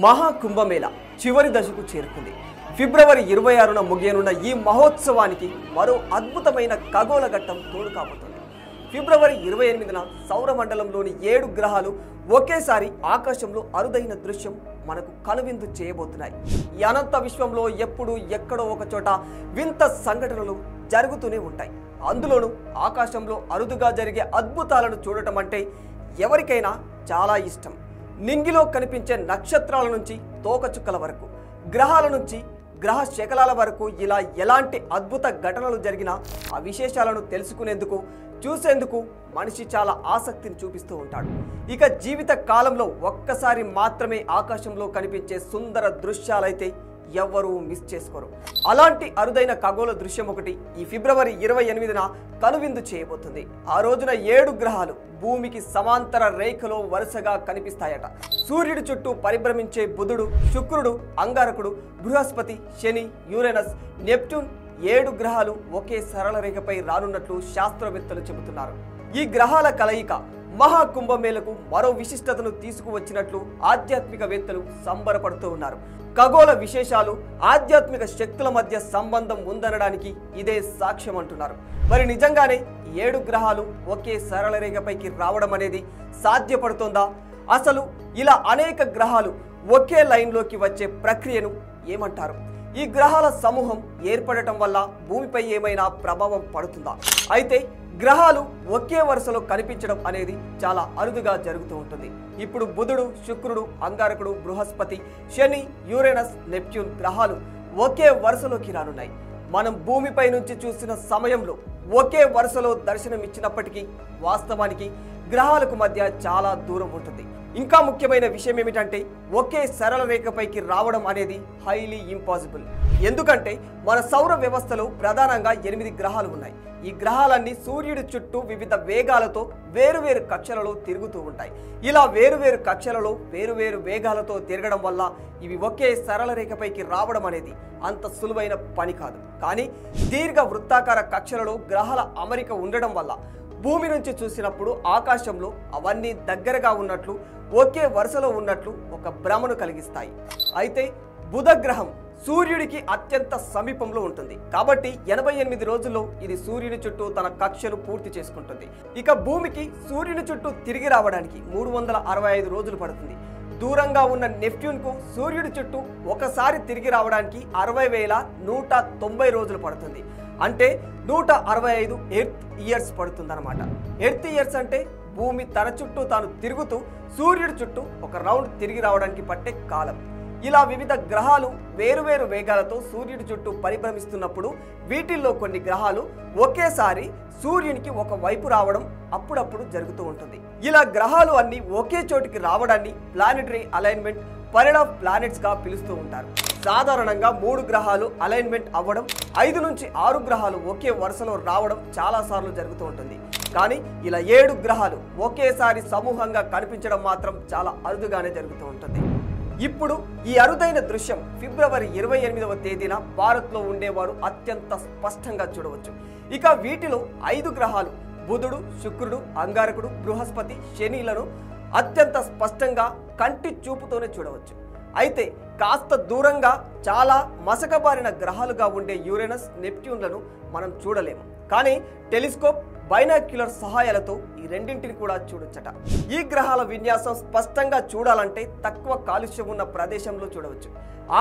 మహాకుంభమేళ చివరి దశకు చేరుకుంది. ఫిబ్రవరి 26న ముగియనున్న ఈ మహోత్సవానికి మరో అద్భుతమైన ఖగోళ ఘట్టం తోడు కాబోతోంది. ఫిబ్రవరి 28న సౌరమండలంలోని 7 గ్రహాలు ఒకేసారి ఆకాశంలో అరుదైన దృశ్యం మనకు కనువిందు చేయబోతున్నాయి. ఈ అనంత విశ్వంలో ఎప్పుడు ఎక్కడో ఒక చోట వింత సంఘటనలు జరుగుతూనే ఉంటాయి. అందులోనూ ఆకాశంలో అరుదుగా జరిగే అద్భుతాలను చూడటం అంటే ఎవరికైనా చాలా ఇష్టం. నింగిలో కనిపించే నక్షత్రాల నుంచి తోకచుక్కల వరకు, గ్రహాల నుంచి గ్రహ శకలాల వరకు ఇలా ఎలాంటి అద్భుత ఘటనలు జరిగినా ఆ విశేషాలను తెలుసుకునేందుకు, చూసేందుకు మనిషి చాలా ఆసక్తిని చూపిస్తూ ఉంటాడు. ఇక జీవిత కాలంలో ఒక్కసారి మాత్రమే ఆకాశంలో కనిపించే సుందర దృశ్యాలైతే ఎవ్వరూ మిస్ చేసుకోరు. అలాంటి అరుదైన ఖగోళ దృశ్యం ఒకటి ఈ ఫిబ్రవరి 28న కనువిందు చేయబోతుంది. ఆ రోజున 7 గ్రహాలు భూమికి సమాంతర రేఖలో వరుసగా కనిపిస్తాయట. సూర్యుడి చుట్టూ పరిభ్రమించే బుధుడు, శుక్రుడు, అంగారకుడు, బృహస్పతి, శని, యురేనస్, నెప్ట్యూన్ 7 గ్రహాలు ఒకే సరళ రేఖపై రానున్నట్లు శాస్త్రవేత్తలు చెబుతున్నారు. ఈ గ్రహాల కలయిక మహాకుంభమేళకు మరో విశిష్టతను తీసుకువచ్చినట్లు ఆధ్యాత్మికవేత్తలు సంబరపడుతూ ఉన్నారు. ఖగోళ విశేషాలు, ఆధ్యాత్మిక శక్తుల మధ్య సంబంధం ఉందనడానికి ఇదే సాక్ష్యం అంటున్నారు. మరి నిజంగానే 7 గ్రహాలు ఒకే సరళ రేఖపైకి రావడం అనేది సాధ్యపడుతోందా? అసలు ఇలా అనేక గ్రహాలు ఒకే లైన్లోకి వచ్చే ప్రక్రియను ఏమంటారు? ఈ గ్రహాల సమూహం ఏర్పడటం వల్ల భూమిపై ఏమైనా ప్రభావం పడుతుందా? అయితే గ్రహాలు ఒకే వరుసలో కనిపించడం అనేది చాలా అరుదుగా జరుగుతూ ఉంటుంది. ఇప్పుడు బుధుడు, శుక్రుడు, అంగారకుడు, బృహస్పతి, శని, యురేనస్, నెప్ట్యూన్ గ్రహాలు ఒకే వరుసలోకి రానున్నాయి. మనం భూమిపై నుంచి చూసిన సమయంలో ఒకే వరుసలో దర్శనమిచ్చినప్పటికీ వాస్తవానికి గ్రహాలకు మధ్య చాలా దూరం ఉంటుంది. ఇంకా ముఖ్యమైన విషయం ఏమిటంటే ఒకే సరళ రేఖపైకి రావడం అనేది హైలీ ఇంపాసిబుల్. ఎందుకంటే మన సౌర వ్యవస్థలో ప్రధానంగా 8 గ్రహాలు ఉన్నాయి. ఈ గ్రహాలన్నీ సూర్యుడి చుట్టూ వివిధ వేగాలతో వేరువేరు కక్షలలో తిరుగుతూ ఉంటాయి. ఇలా వేరువేరు కక్షలలో వేరువేరు వేగాలతో తిరగడం వల్ల ఇవి ఒకే సరళ రేఖపైకి రావడం అనేది అంత సులువైన పని కాదు. కానీ దీర్ఘ వృత్తాకార కక్షలలో గ్రహాల అమరిక ఉండడం వల్ల భూమి నుంచి చూసినప్పుడు ఆకాశంలో అవన్నీ దగ్గరగా ఉన్నట్లు, ఒకే వరుసలో ఉన్నట్లు ఒక భ్రమను కలిగిస్తాయి. అయితే బుధ గ్రహం సూర్యుడికి అత్యంత సమీపంలో ఉంటుంది కాబట్టి 88 రోజుల్లో ఇది సూర్యుని చుట్టూ తన కక్షలు పూర్తి చేసుకుంటుంది. ఇక భూమికి సూర్యుని చుట్టూ తిరిగి రావడానికి 365 రోజులు పడుతుంది. దూరంగా ఉన్న నెప్ట్యూన్కు సూర్యుడి చుట్టూ ఒకసారి తిరిగి రావడానికి 60,190 రోజులు పడుతుంది. అంటే 165 ఎర్త్ ఇయర్స్ పడుతుందన్నమాట. ఎర్త్ ఇయర్స్ అంటే భూమి తన చుట్టూ తాను తిరుగుతూ సూర్యుడి చుట్టూ ఒక రౌండ్ తిరిగి రావడానికి పట్టే కాలం. ఇలా వివిధ గ్రహాలు వేరువేరు వేగాలతో సూర్యుడి చుట్టూ పరిభ్రమిస్తున్నప్పుడు వీటిల్లో కొన్ని గ్రహాలు ఒకేసారి సూర్యునికి ఒక వైపు రావడం అప్పుడప్పుడు జరుగుతూ ఉంటుంది. ఇలా గ్రహాలు అన్ని ఒకే చోటికి రావడాన్ని planetary alignment, pair of planets గా పిలుస్తూ ఉంటారు. సాధారణంగా 3 గ్రహాలు అలైన్మెంట్ అవ్వడం, 5 నుంచి 6 గ్రహాలు ఒకే వరుసలో రావడం చాలా సార్లు జరుగుతూ ఉంటుంది. కానీ ఇలా 7 గ్రహాలు ఒకేసారి సమూహంగా కనిపించడం మాత్రం చాలా అరుదుగానే జరుగుతూ ఉంటుంది. ఇప్పుడు ఈ అరుదైన దృశ్యం ఫిబ్రవరి 28వ తేదీన భారత్లో ఉండేవారు అత్యంత స్పష్టంగా చూడవచ్చు. ఇక వీటిలో 5 గ్రహాలు బుధుడు, శుక్రుడు, అంగారకుడు, బృహస్పతి, శనిలను అత్యంత స్పష్టంగా కంటి చూపుతోనే చూడవచ్చు. అయితే కాస్త దూరంగా చాలా మసకబారిన గ్రహాలుగా ఉండే యురేనస్, నెప్ట్యూన్లను మనం చూడలేము. కానీ టెలిస్కోప్, బైనాక్యులర్ సహాయాలతో ఈ రెండింటిని కూడా చూడొచ్చట. ఈ గ్రహాల విన్యాసం స్పష్టంగా చూడాలంటే తక్కువ కాలుష్యం ఉన్న ప్రదేశంలో చూడవచ్చు.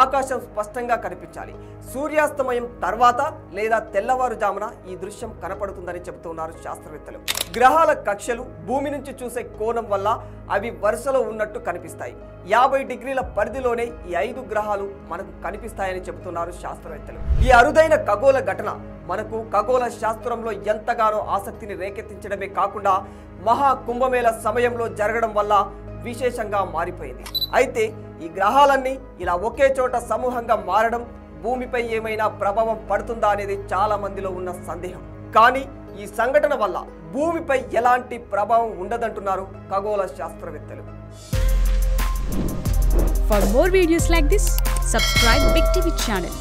ఆకాశం స్పష్టంగా కనిపించాలి. సూర్యాస్తమయం తర్వాత లేదా తెల్లవారుజామున ఈ దృశ్యం కనపడుతుందని చెబుతున్నారు శాస్త్రవేత్తలు. గ్రహాల కక్షలు భూమి నుంచి చూసే కోణం వల్ల అవి వరుసలో ఉన్నట్టు కనిపిస్తాయి. 50 డిగ్రీల పరిధిలోనే ఈ 5 గ్రహాలు మనకు కనిపిస్తాయని చెబుతున్నారు శాస్త్రవేత్తలు. ఈ అరుదైన ఖగోళ ఘటన మనకు ఖగోళ శాస్త్రంలో ఎంతగానో ఆసక్తిని రేకెత్తించడమే కాకుండా మహాకుంభమేళ సమయంలో జరగడం వల్ల విశేషంగా మారిపోయింది. అయితే ఈ గ్రహాలన్నీ ఇలా ఒకే చోట సమూహంగా మారడం భూమిపై ఏమైనా ప్రభావం పడుతుందా అనేది చాలా మందిలో ఉన్న సందేహం. కానీ ఈ సంఘటన వల్ల భూమిపై ఎలాంటి ప్రభావం ఉండదంటున్నారు ఖగోళ శాస్త్రవేత్తలు. For more videos like this, subscribe Big TV channel.